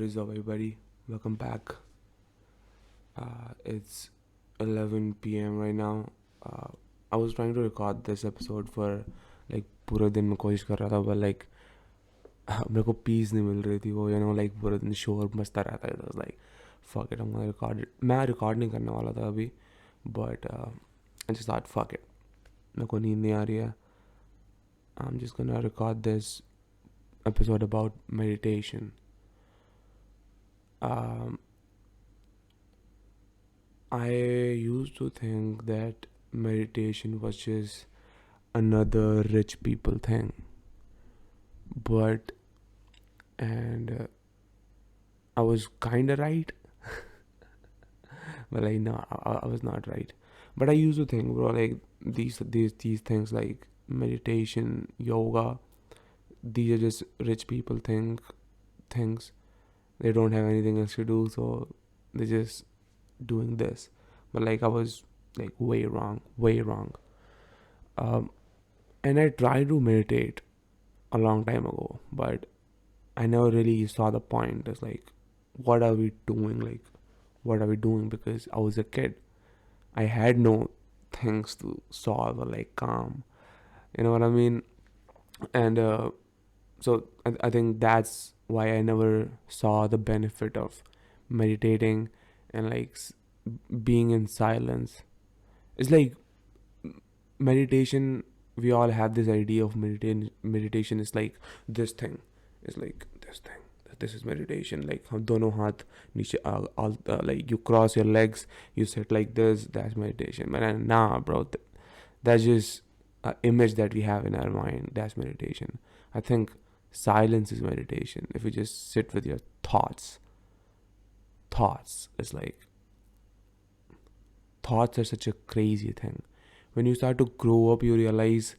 is up, everybody? Welcome back. It's 11 p.m. right now. Uh, I was trying to record this episode for like पूरे दिन में कोशिश कर रहा था but like मेरे को पीस नहीं मिल रही थी वो like पूरे दिन शोर मचता रहता है. I was like fuck it, I'm gonna record it. मैं रिकॉर्ड नहीं करने वाला था अभी but I just thought fuck it. मेरे को नींद नहीं आ रही है. I'm just gonna record this episode about meditation. Um, I used to think that meditation was just another rich people thing, but I was kind of right, but like no, I was not right. But I used to think, bro, like these things like meditation, yoga, these are just rich people things. They don't have anything else to do, so they just doing this. But like I was like way wrong. um, and I tried to meditate a long time ago, but I never really saw the point. It's like, what are we doing? Like, what are we doing? Because I was a kid, I had no things to solve or like calm, you know what I mean? And so I think that's why I never saw the benefit of meditating and like being in silence. It's like meditation, we all have this idea of meditation is like this thing. It's like this is meditation, like हम दोनों हाथ नीचे all like you cross your legs, you sit like this, that's meditation. But nah, bro, that's just an image that we have in our mind. That's meditation. I think silence is meditation. If you just sit with your thoughts, it's like thoughts are such a crazy thing. When you start to grow up, you realize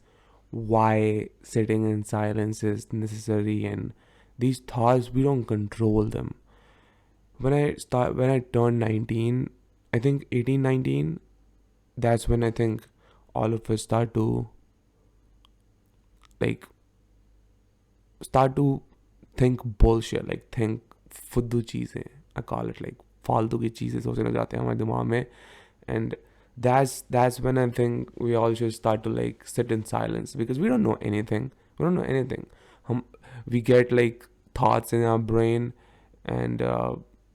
why sitting in silence is necessary, and these thoughts, we don't control them. When I turned 19, I think 18, 19, that's when I think all of us like start to think bullshit, like think फुद्दू चीज़ें. I call it like फालतू की चीज़ें सोचने जाते हैं हमारे दिमाग में. And that's when I think we all should start to like sit in silence, because we don't know anything. We get like thoughts in our brain, and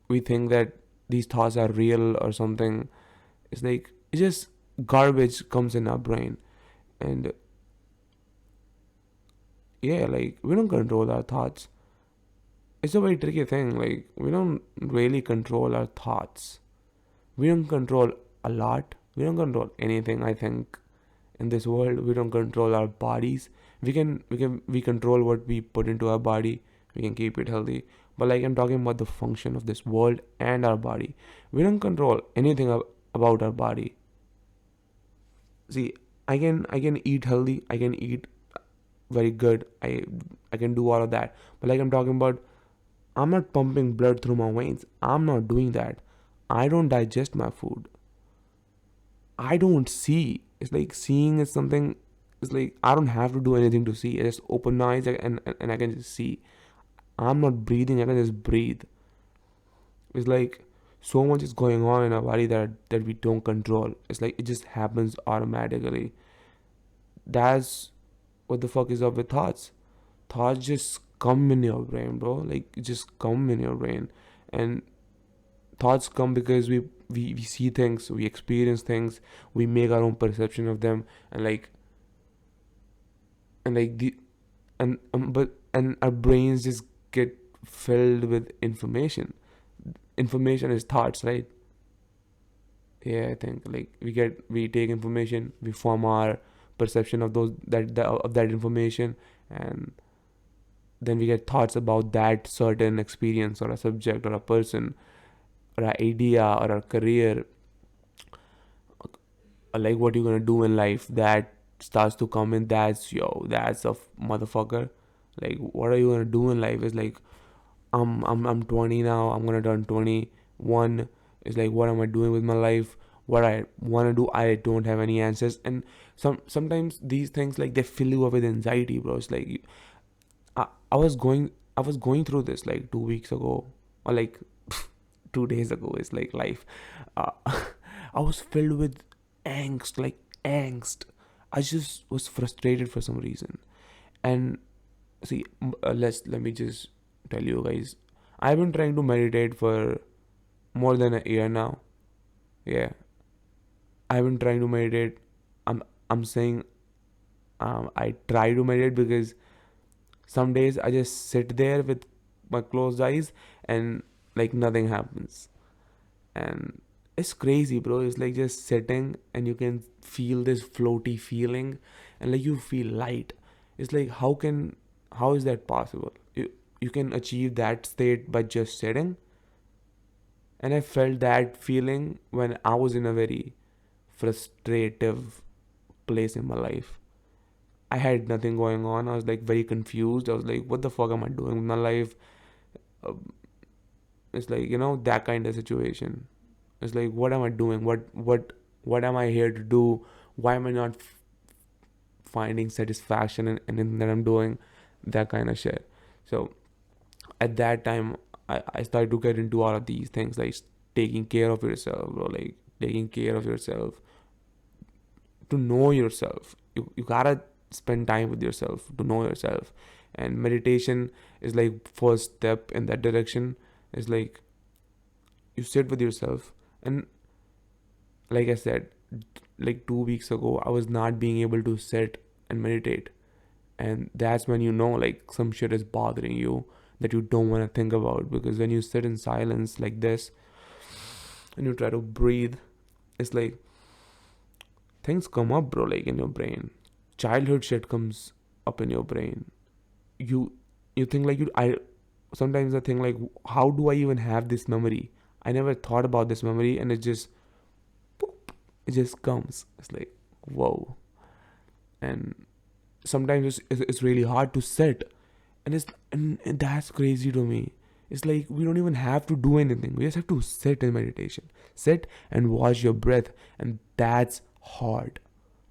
we think that these thoughts are real or something. It's like it's just garbage comes in our brain. And yeah, like we don't control our thoughts. It's a very tricky thing. Like we don't really control our thoughts. We don't control a lot. We don't control anything, I think, in this world. We don't control our bodies. We control what we put into our body. We can keep it healthy. But like I'm talking about the function of this world and our body. We don't control anything about our body. See, I can eat healthy. I can eat very good. I can do all of that. But like I'm talking about, I'm not pumping blood through my veins. I'm not doing that. I don't digest my food. I don't see. It's like seeing is something. It's like I don't have to do anything to see. I just open my eyes and I can just see. I'm not breathing. I can just breathe. It's like so much is going on in our body that we don't control. It's like it just happens automatically. That's what the fuck is up with thoughts. Thoughts just come in your brain, bro. Like it just come in your brain. And thoughts come because we see things, we experience things, we make our own perception of them. And our brains just get filled with information. Information is thoughts, right? Yeah, I think like we take information, we form our perception of that information, and then we get thoughts about that certain experience or a subject or a person or an idea or a career, or like what you're gonna do in life. That starts to come in. That's a motherfucker. Like what are you gonna do in life? Is like I'm 20 now. I'm gonna turn 21. It's like what am I doing with my life? What I wanna do, I don't have any answers. And sometimes these things like they fill you up with anxiety, bro. It's like I was going through this like 2 weeks ago. or like 2 days ago is like life. uh, I was filled with angst, like angst. I just was frustrated for some reason. And see, let me just tell you guys, I've been trying to meditate for more than a year now. Yeah, I've been trying to meditate. I'm saying I try to meditate because some days I just sit there with my closed eyes and like nothing happens. And it's crazy, bro. It's like just sitting and you can feel this floaty feeling and like you feel light. It's like how is that possible? You can achieve that state by just sitting. And I felt that feeling when I was in a very frustrative place in my life. I had nothing going on. I was like very confused. I was like, what the fuck am I doing with my life? Uh, it's like, that kind of situation. It's like, what am I doing? What am I here to do? Why am I not finding satisfaction in anything that I'm doing? That kind of shit. So at that time, I started to get into all of these things, like taking care of yourself, or like taking care of yourself, to know yourself. You gotta spend time with yourself to know yourself. And meditation is like first step in that direction. It's like you sit with yourself. And like I said, like 2 weeks ago, I was not being able to sit and meditate. And that's when like some shit is bothering you that you don't want to think about. Because when you sit in silence like this and you try to breathe, it's like things come up, bro, like in your brain. Childhood shit comes up in your brain. You think like I sometimes I think like, how do I even have this memory? I never thought about this memory, and it just it just comes. It's like, whoa. And sometimes it's really hard to sit, and that's crazy to me. It's like we don't even have to do anything. We just have to sit in meditation. Sit and watch your breath, and that's hard.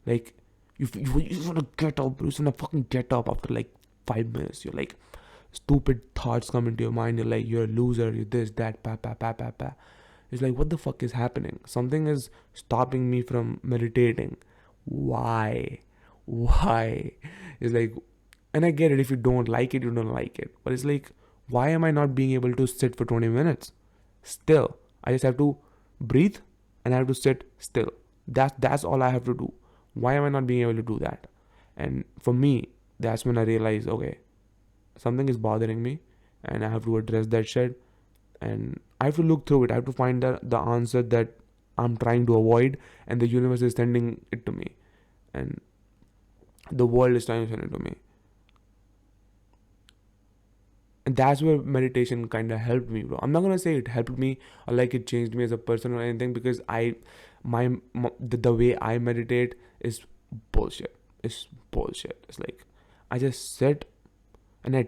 Like you just wanna get up. You just wanna fucking get up after like 5 minutes. You're like, stupid thoughts come into your mind. You're like, you're a loser. You're this, that, pa pa pa pa pa. It's like, what the fuck is happening? Something is stopping me from meditating. Why? Why? It's like, and I get it. If you don't like it, you don't like it. But it's like, why am I not being able to sit for 20 minutes? Still, I just have to breathe and I have to sit still. That's all I have to do. Why am I not being able to do that? And for me, that's when I realized, okay, something is bothering me, and I have to address that shit. And I have to look through it. I have to find the answer that I'm trying to avoid, and the universe is sending it to me, and the world is trying to send it to me. And that's where meditation kind of helped me, bro. I'm not gonna say it helped me or like it changed me as a person or anything, because the way I meditate is bullshit. It's bullshit. It's like I just sit and I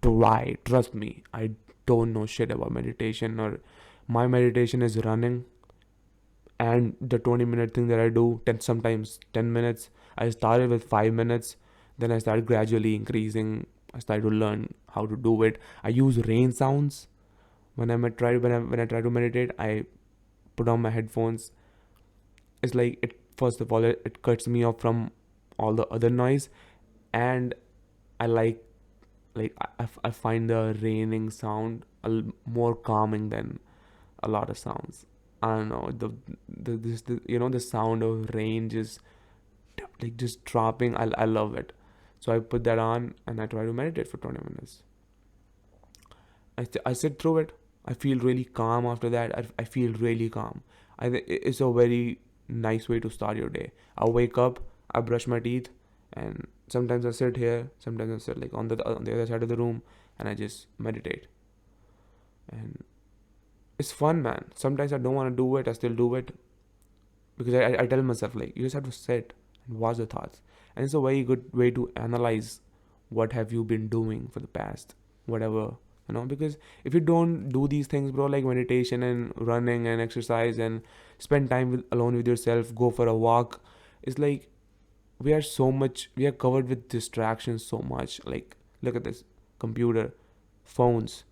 try. Trust me, I don't know shit about meditation, or my meditation is running. And the 20-minute thing that I do, sometimes 10 minutes. I started with 5 minutes, then I started gradually increasing. I started to learn how to do it. I use rain sounds when I try to meditate. I put on my headphones. It's like, it first of all, it cuts me off from all the other noise. And I I find the raining sound more calming than a lot of sounds. I don't know, the sound of rain just like just dropping. I love it. So I put that on and I try to meditate for 20 minutes. I sit through it. I feel really calm after that. I feel really calm. It's a very nice way to start your day. I wake up, I brush my teeth, and sometimes I sit here, sometimes I sit like on the other side of the room, and I just meditate. And it's fun, man. Sometimes I don't want to do it, I still do it, because I tell myself like, you just have to sit and watch the thoughts. And it's a very good way to analyze what have you been doing for the past whatever, because if you don't do these things, bro, like meditation and running and exercise and spend time alone with yourself, go for a walk, it's like we are covered with distractions so much. Like, look at this: computer, phones,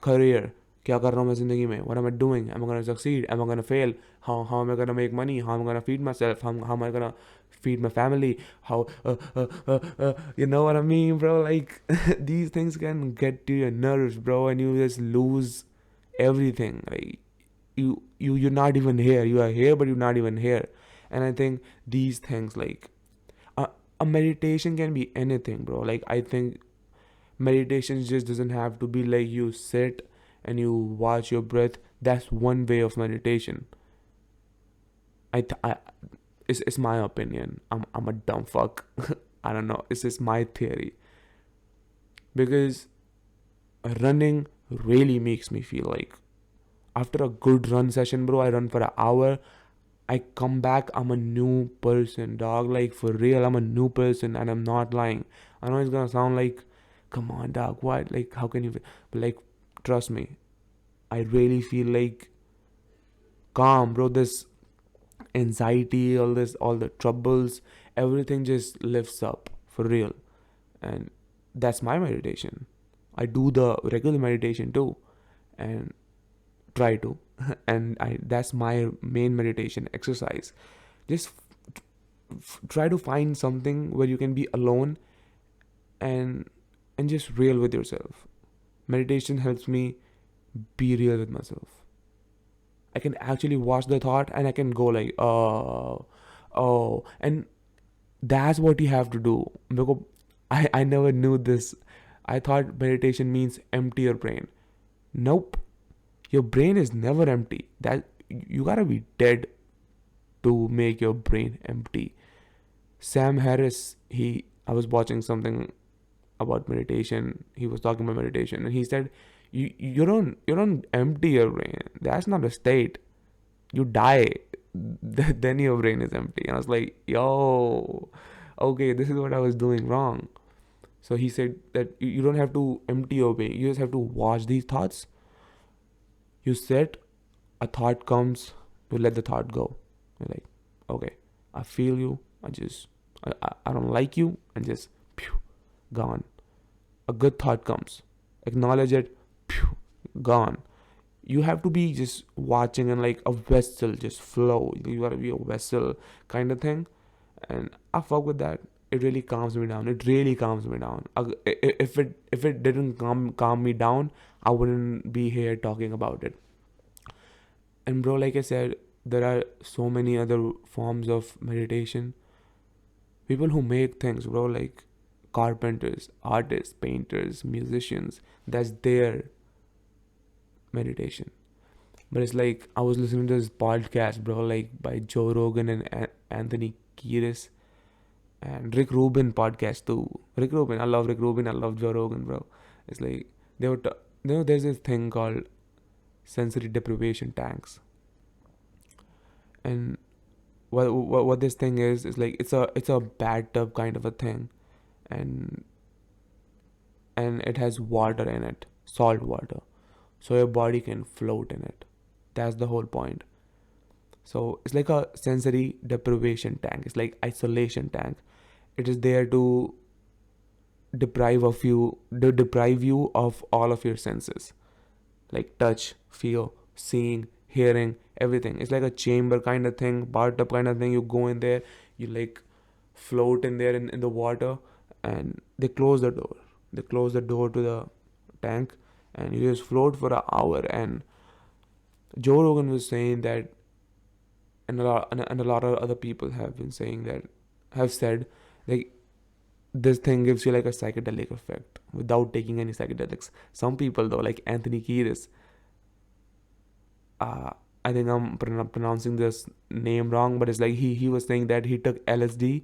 career, क्या कर रहा हूँ मैं ज़िंदगी में, what am I doing, am I gonna succeed, am I gonna fail, how am I gonna make money, how am I gonna feed myself, how am I gonna feed my family, how you know what I mean, bro, like these things can get to your nerves, bro, and you just lose everything. Like you're not even here, you are here but you're not even here. And I think these things, like a, a meditation can be anything, bro. Like I think meditation just doesn't have to be like you sit and you watch your breath. That's one way of meditation. I it's my opinion. I'm a dumb fuck. I don't know, it's just my theory, because running really makes me feel like, after a good run session, bro, I run for an hour, I come back, I'm a new person, dog. Like for real, I'm a new person, and I'm not lying. I know it's gonna sound like, come on, dog, what? Like, how can you? But like, trust me, I really feel like calm, bro. This anxiety, all the troubles, everything just lifts up for real, and that's my meditation. I do the regular meditation too, and try to, and I that's my main meditation exercise. Just try to find something where you can be alone and just real with yourself. Meditation helps me be real with myself. I can actually watch the thought and I can go like, oh, and that's what you have to do. Because I never knew this. I thought meditation means empty your brain. Nope. Your brain is never empty. That you gotta be dead to make your brain empty. Sam Harris, I was watching something about meditation. He was talking about meditation, and he said, "You don't empty your brain. That's not a state. You die, then your brain is empty." And I was like, "Yo, okay, this is what I was doing wrong." So he said that you don't have to empty your brain. You just have to watch these thoughts. You sit, a thought comes, you let the thought go. You're like, okay, I feel you. I don't like you, and just pew, gone. A good thought comes, acknowledge it, pew, gone. You have to be just watching and like a vessel just flow. You gotta be a vessel kind of thing, and I fuck with that. It really calms me down. It really calms me down. If it didn't calm me down, I wouldn't be here talking about it. And bro, like I said, there are so many other forms of meditation. People who make things, bro, like carpenters, artists, painters, musicians, that's their meditation. But it's like I was listening to this podcast, bro, like by Joe Rogan and Anthony Kiedis and Rick Rubin podcast too. Rick Rubin, I love Rick Rubin, I love Joe Rogan, bro. It's like they were, there's this thing called sensory deprivation tanks, and what this thing is like it's a bathtub kind of a thing, and it has water in it, salt water, so your body can float in it. That's the whole point. So it's like a sensory deprivation tank. It's like isolation tank. It is there to deprive you of all of your senses, like touch, feel, seeing, hearing, everything. It's like a chamber kind of thing, bathtub kind of thing. You go in there, you like float in there in the water, and they close the door. They close the door to the tank, and you just float for an hour. And Joe Rogan was saying that, and a lot of other people have been saying that, have said, like, this thing gives you like a psychedelic effect without taking any psychedelics. Some people though, like Anthony Kiedis, uh, I think I'm pronouncing this name wrong, but it's like he was saying that he took LSD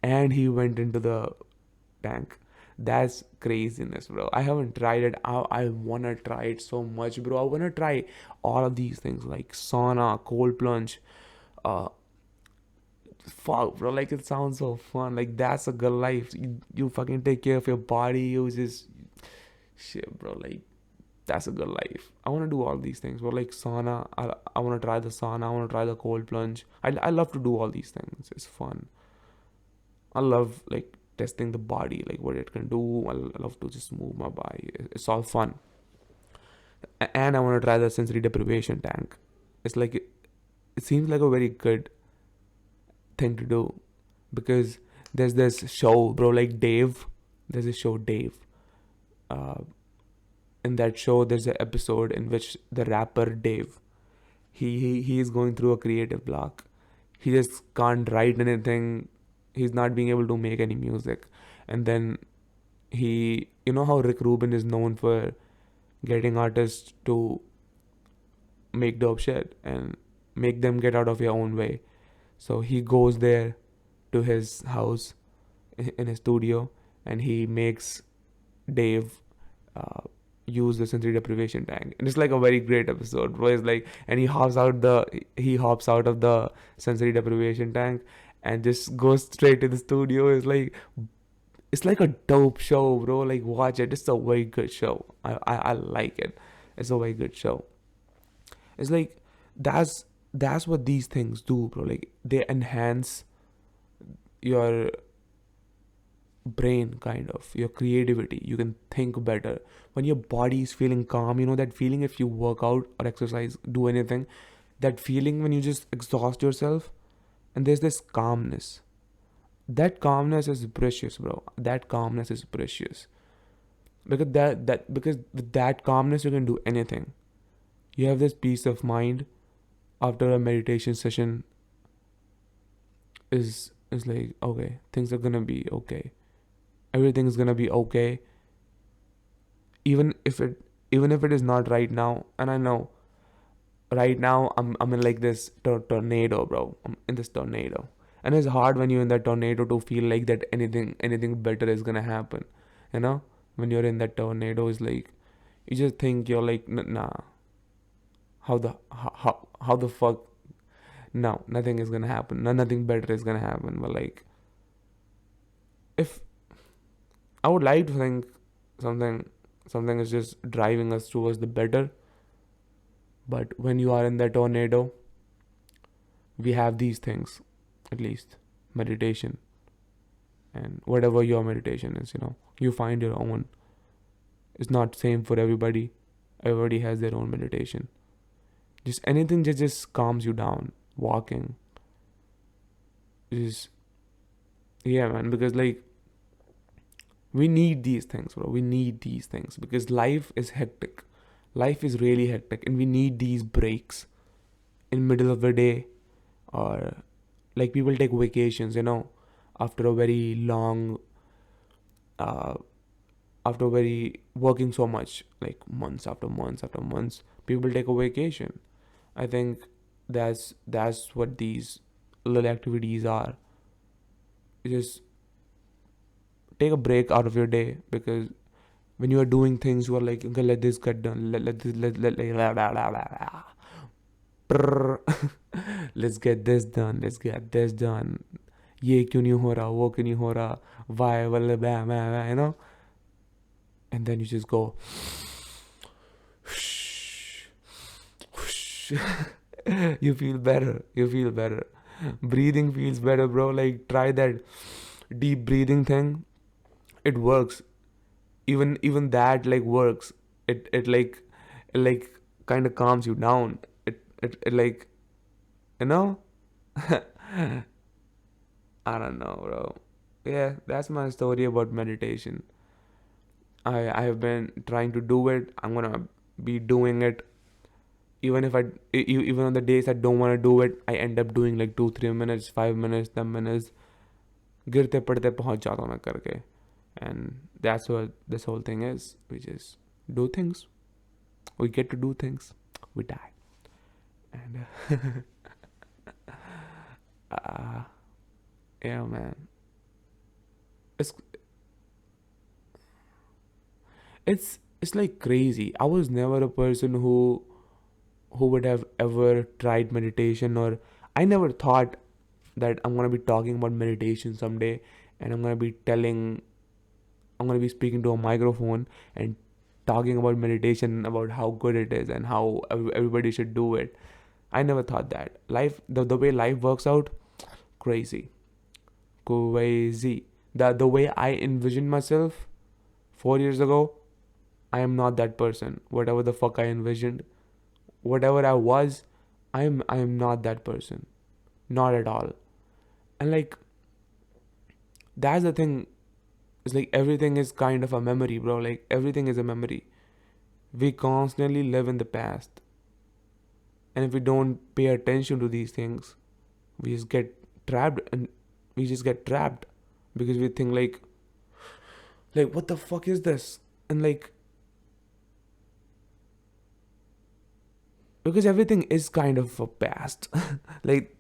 and he went into the tank. That's craziness, bro. I haven't tried it. I wanna try it so much, bro. I wanna try all of these things like sauna, cold plunge. Uh, Fuck, bro. Like it sounds so fun. Like that's a good life. You fucking take care of your body. You just shit, bro. Like that's a good life. I want to do all these things, bro. Like sauna. I want to try the sauna. I want to try the cold plunge. I love to do all these things. It's fun. I love like testing the body, like what it can do. I love to just move my body. It's all fun. And I want to try the sensory deprivation tank. It's like it seems like a very good thing to do, because there's this show, bro, like Dave. There's a show, Dave. Uh, in that show, there's an episode in which the rapper Dave, he is going through a creative block. He just can't write anything. He's not being able to make any music. And then you know how Rick Rubin is known for getting artists to make dope shit and make them get out of your own way. So he goes there to his house in his studio, and he makes Dave uh, use the sensory deprivation tank, and it's like a very great episode, bro. It's like, and he hops out of the sensory deprivation tank and just goes straight to the studio. It's like a dope show, bro. Like, watch it. It's a very good show. I like it. It's a very good show. It's like that's what these things do, bro. Like, they enhance your brain, kind of your creativity. You can think better when your body is feeling calm. You know that feeling if you work out or exercise, do anything, that feeling when you just exhaust yourself and there's this calmness. That calmness is precious, bro. That calmness is precious, because because with that calmness you can do anything. You have this peace of mind after a meditation session. Is like, okay, things are gonna be okay. Everything is gonna be okay, even if it is not right now. And I know right now I'm in like this tornado, bro. I'm in this tornado, and it's hard when you're in that tornado to feel like that anything better is gonna happen. You know, when you're in that tornado, is like you just think you're like, nah, how the fuck, no, nothing is gonna happen. Nothing better is gonna happen. But like, if I would like to think something something is just driving us towards the better. But when you are in that tornado, we have these things, at least meditation, and whatever your meditation is, you find your own. It's not same for everybody. Everybody has their own meditation. Just anything that just calms you down. Walking. Just, yeah, man, because like we need these things, bro. We need these things because life is hectic. Life is really hectic, and we need these breaks in middle of the day, or like people take vacations, after a very long, uh, after very working so much, like months after months after months, people take a vacation. I think that's what these little activities are. You just take a break out of your day, because when you are doing things, you are like, okay, let this get done. Let this blah, blah, blah, blah. Let's get this done. Let's get this done. ये क्यों नहीं हो रहा, वो क्यों नहीं हो रहा, why, blah, blah, blah, and then you just go you feel better. Breathing feels better, bro. Like, try that deep breathing thing. It works. Even that like works. It kind of calms you down. It like, you know I don't know, bro. Yeah, that's my story about meditation. I have been trying to do it. I'm gonna be doing it. Even if even on the days I don't want to do it, I end up doing like 2-3 minutes, 5 minutes, 10 minutes. गिरते पड़ते पहुंच जाता हूँ मैं करके. And that's what this whole thing is. We just do things. We get to do things. We die. And yeah, man. It's it's like crazy. I was never a person who would have ever tried meditation, or I never thought that I'm gonna be talking about meditation someday, and I'm gonna be speaking to a microphone and talking about meditation, about how good it is and how everybody should do it. I never thought that. The way life works out, crazy. The way I envisioned myself 4 years ago, I am not that person. Whatever the fuck I envisioned, whatever I was, I am not that person. Not at all. And like that's the thing. It's like everything is kind of a memory, bro. Like everything is a memory. We constantly live in the past. And if we don't pay attention to these things, we just get trapped and we just get trapped because we think like what the fuck is this? And like because everything is kind of a past. Like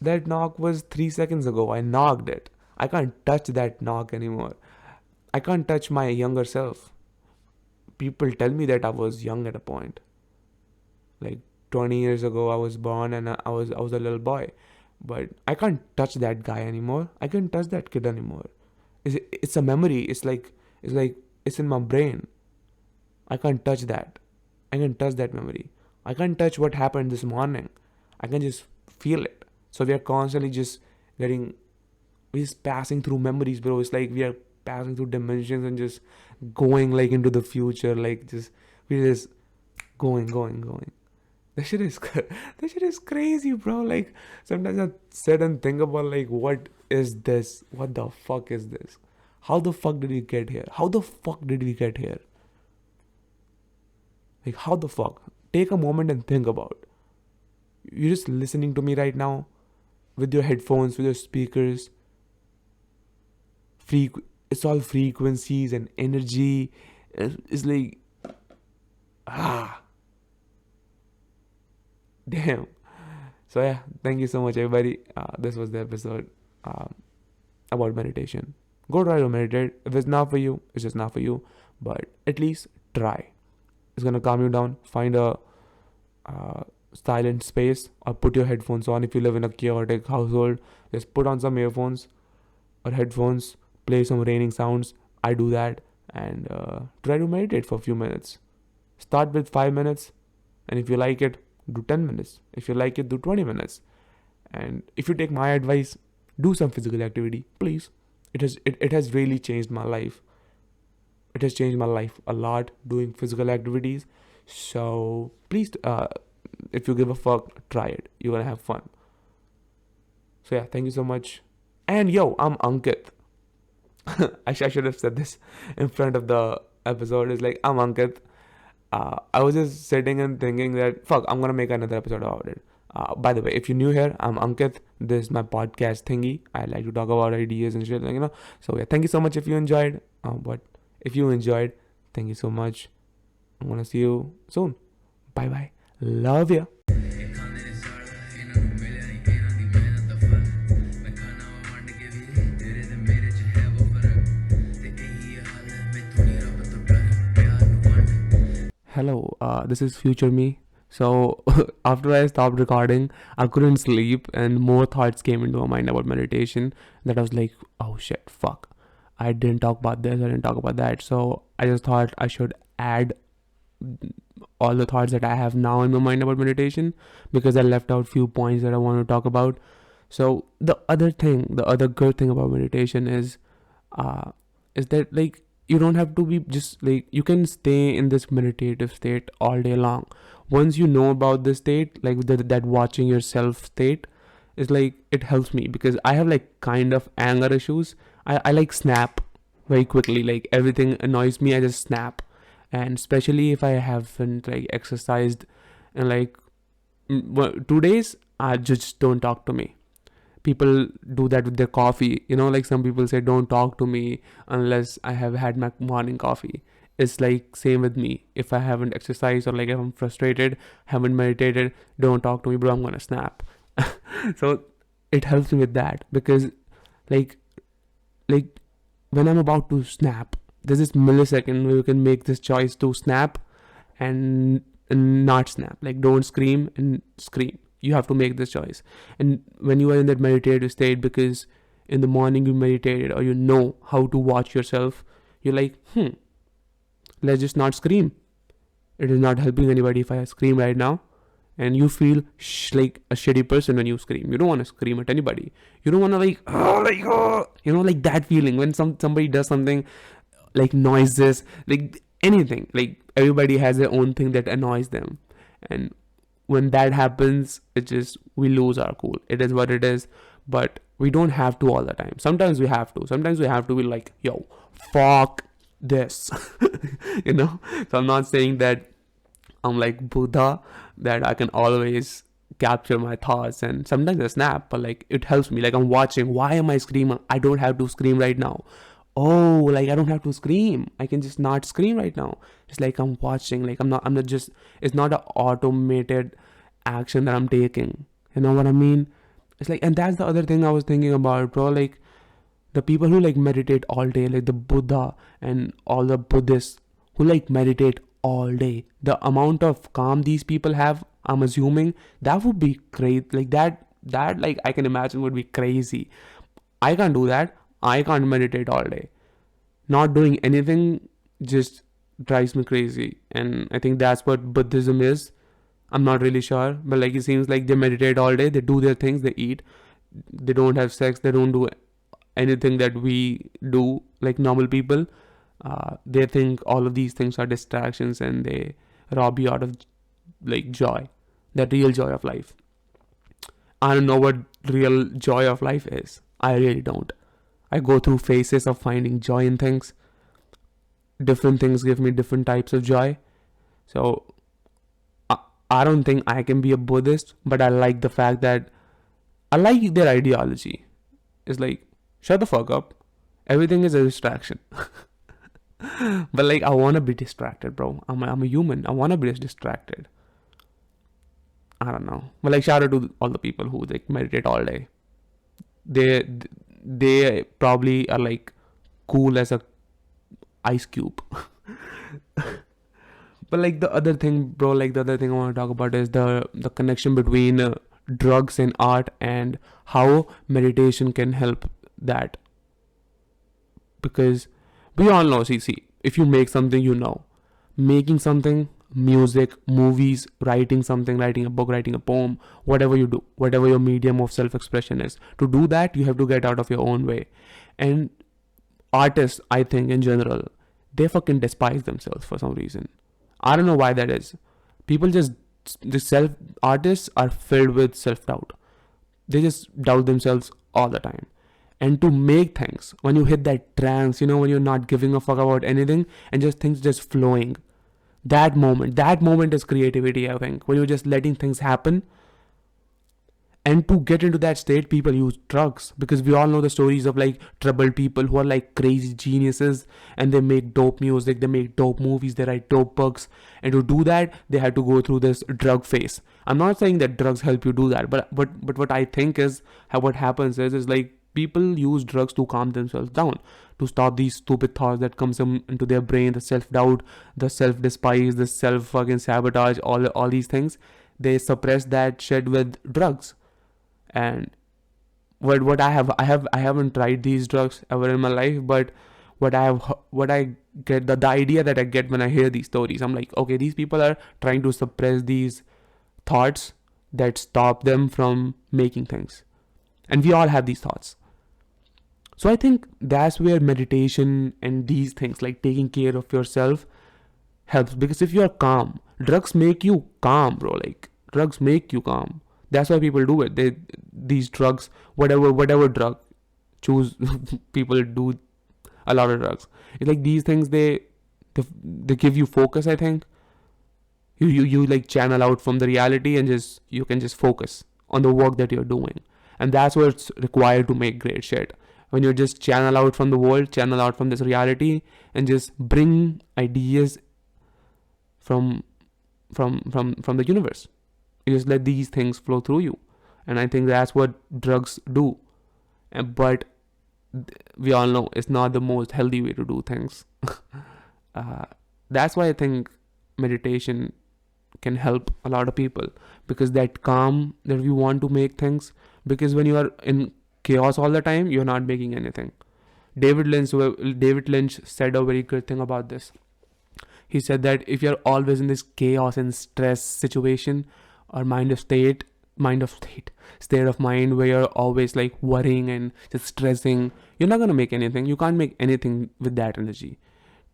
that knock was 3 seconds ago. I knocked it. I can't touch that knock anymore. I can't touch my younger self. People tell me that I was young at a point. Like 20 years ago I was born and I was a little boy. But I can't touch that guy anymore. I can't touch that kid anymore. It's a memory. It's like it's in my brain. I can't touch that. I can touch that memory. I can't touch what happened this morning. I can just feel it. So we are constantly just getting, we're just passing through memories, bro. It's like we are passing through dimensions and just going like into the future. Like just we're just going. That shit is that shit is crazy, bro. Like sometimes I sit and think about like what is this? What the fuck is this? How the fuck did we get here? How the fuck did we get here? Like how the fuck? Take a moment and think about. You're just listening to me right now with your headphones, with your speakers. It's all frequencies and energy. It's like damn. So yeah, thank you so much, everybody. This was the episode about meditation. Go try to meditate. If it's not for you, it's just not for you. But at least try. It's gonna calm you down. Find a silent space or put your headphones on. If you live in a chaotic household, just put on some earphones or headphones. Play some raining sounds. I do that and try to meditate for a few minutes. Start with 5 minutes, and if you like it, do 10 minutes. If you like it, do 20 minutes. And if you take my advice, do some physical activity, please. It has really changed my life. It has changed my life a lot doing physical activities. So please, if you give a fuck, try it. You're gonna have fun. So yeah, thank you so much. And yo, I'm Ankit. I should have said this in front of the episode. It's like, I'm Ankit. I was just sitting and thinking that, fuck, I'm gonna make another episode about it. By the way, if you're new here, I'm Ankit. This is my podcast thingy. I like to talk about ideas and shit, So yeah, thank you so much if you enjoyed. But if you enjoyed, thank you so much. I'm gonna see you soon. Bye bye. Love ya. Hello, this is future me. So after I stopped recording, I couldn't sleep and more thoughts came into my mind about meditation that I was like, oh shit, fuck. I didn't talk about this, I didn't talk about that. So I just thought I should add all the thoughts that I have now in my mind about meditation because I left out few points that I want to talk about. So the other good thing about meditation is that like you don't have to be just like, you can stay in this meditative state all day long. Once you know about this state, like that watching yourself state is like, it helps me because I have like kind of anger issues. I like snap very quickly. Like everything annoys me, I just snap. And especially if I haven't like exercised in like 2 days, I just don't talk to me. People do that with their coffee, like some people say don't talk to me unless I have had my morning coffee. It's like same with me. If I haven't exercised or like if I'm frustrated, haven't meditated, don't talk to me, bro, I'm gonna snap. So it helps me with that because like when I'm about to snap, there's this millisecond where you can make this choice to snap and not snap. Like don't scream and scream. You have to make this choice. And when you are in that meditative state, because in the morning you meditated or you know how to watch yourself, you're like, let's just not scream. It is not helping anybody if I scream right now. And you feel like a shitty person when you scream. You don't want to scream at anybody. You don't want to like that feeling when somebody does something like noises, like anything. Like everybody has their own thing that annoys them, and when that happens, it just we lose our cool. It is what it is, but we don't have to all the time. Sometimes we have to. Sometimes we have to be like, yo, fuck this, you know. So I'm not saying that I'm like Buddha, that I can always capture my thoughts, and sometimes I snap, but like it helps me. Like I'm watching, why am I screaming? I don't have to scream right now. Oh, like I don't have to scream. I can just not scream right now. Just like I'm watching, like I'm not just, it's not an automated action that I'm taking. You know what I mean? It's like, and that's the other thing I was thinking about, bro. Like the people who like meditate all day, like the Buddha and all the Buddhists who like meditate all day, the amount of calm these people have, I'm assuming that would be great. Like that like I can imagine would be crazy. I can't do that. I can't meditate all day. Not doing anything just drives me crazy. And I think that's what Buddhism is. I'm not really sure, but like it seems like they meditate all day, they do their things, they eat, they don't have sex, they don't do anything that we do like normal people. They think all of these things are distractions, and they rob you out of like joy, that real joy of life. I don't know what real joy of life is. I really don't. I go through phases of finding joy in things. Different things give me different types of joy. So I, I don't think I can be a Buddhist, but I like the fact that I like their ideology. It's like, shut the fuck up. Everything is a distraction. But like, I want to be distracted, bro. I'm a human. I want to be distracted. I don't know. But like, shout out to all the people who like meditate all day. They they probably are like cool as a ice cube. But like the other thing, bro, like the other thing I want to talk about is the connection between drugs and art, and how meditation can help that. Because we all know, see, if you make something, you know, making something, music, movies, writing something, writing a book, writing a poem, whatever you do, whatever your medium of self-expression is, to do that you have to get out of your own way. And artists, I think in general, they fucking despise themselves for some reason. I don't know why that is. People just, the self artists are filled with self-doubt. They just doubt themselves all the time. And to make things, when you hit that trance, you know, when you're not giving a fuck about anything and just things just flowing, that moment is creativity, I think, when you're just letting things happen. And to get into that state, people use drugs, because we all know the stories of like troubled people who are like crazy geniuses, and they make dope music, they make dope movies, they write dope books. And to do that, they had to go through this drug phase. I'm not saying that drugs help you do that, but what I think is, how what happens is like people use drugs to calm themselves down, to stop these stupid thoughts that comes into their brain, the self-doubt, the self-despise, the self-fucking sabotage, all these things. They suppress that shit with drugs. And what I haven't tried these drugs ever in my life, but what I get, the idea that I get when I hear these stories, I'm like, okay, these people are trying to suppress these thoughts that stop them from making things. And we all have these thoughts. So I think that's where meditation and these things, like taking care of yourself, helps. Because if you're calm, drugs make you calm, bro. Like drugs make you calm. That's why people do it. These drugs, whatever drug, choose. People do a lot of drugs. It's like these things, they give you focus. I think you like channel out from the reality, and just you can just focus on the work that you're doing. And that's what's required to make great shit. When you just channel out from the world, channel out from this reality, and just bring ideas from the universe. You just let these things flow through you. And I think that's what drugs do. But we all know it's not the most healthy way to do things. uh, that's why I think meditation can help a lot of people, because that calm that we want to make things. Because when you are in chaos all the time, you're not making anything. David Lynch said a very good thing about this. He said that if you're always in this chaos and stress situation, or state of mind where you're always like worrying and just stressing, you're not gonna make anything. You can't make anything with that energy.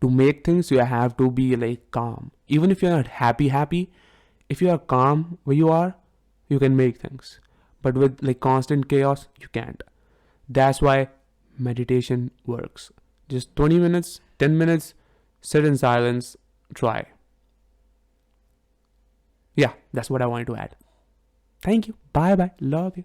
To make things, you have to be like calm. Even if you're not happy, if you are calm where you are, you can make things. But with like constant chaos, you can't. That's why meditation works. Just 20 minutes, 10 minutes, sit in silence, try. Yeah, that's what I wanted to add. Thank you. Bye bye. Love you.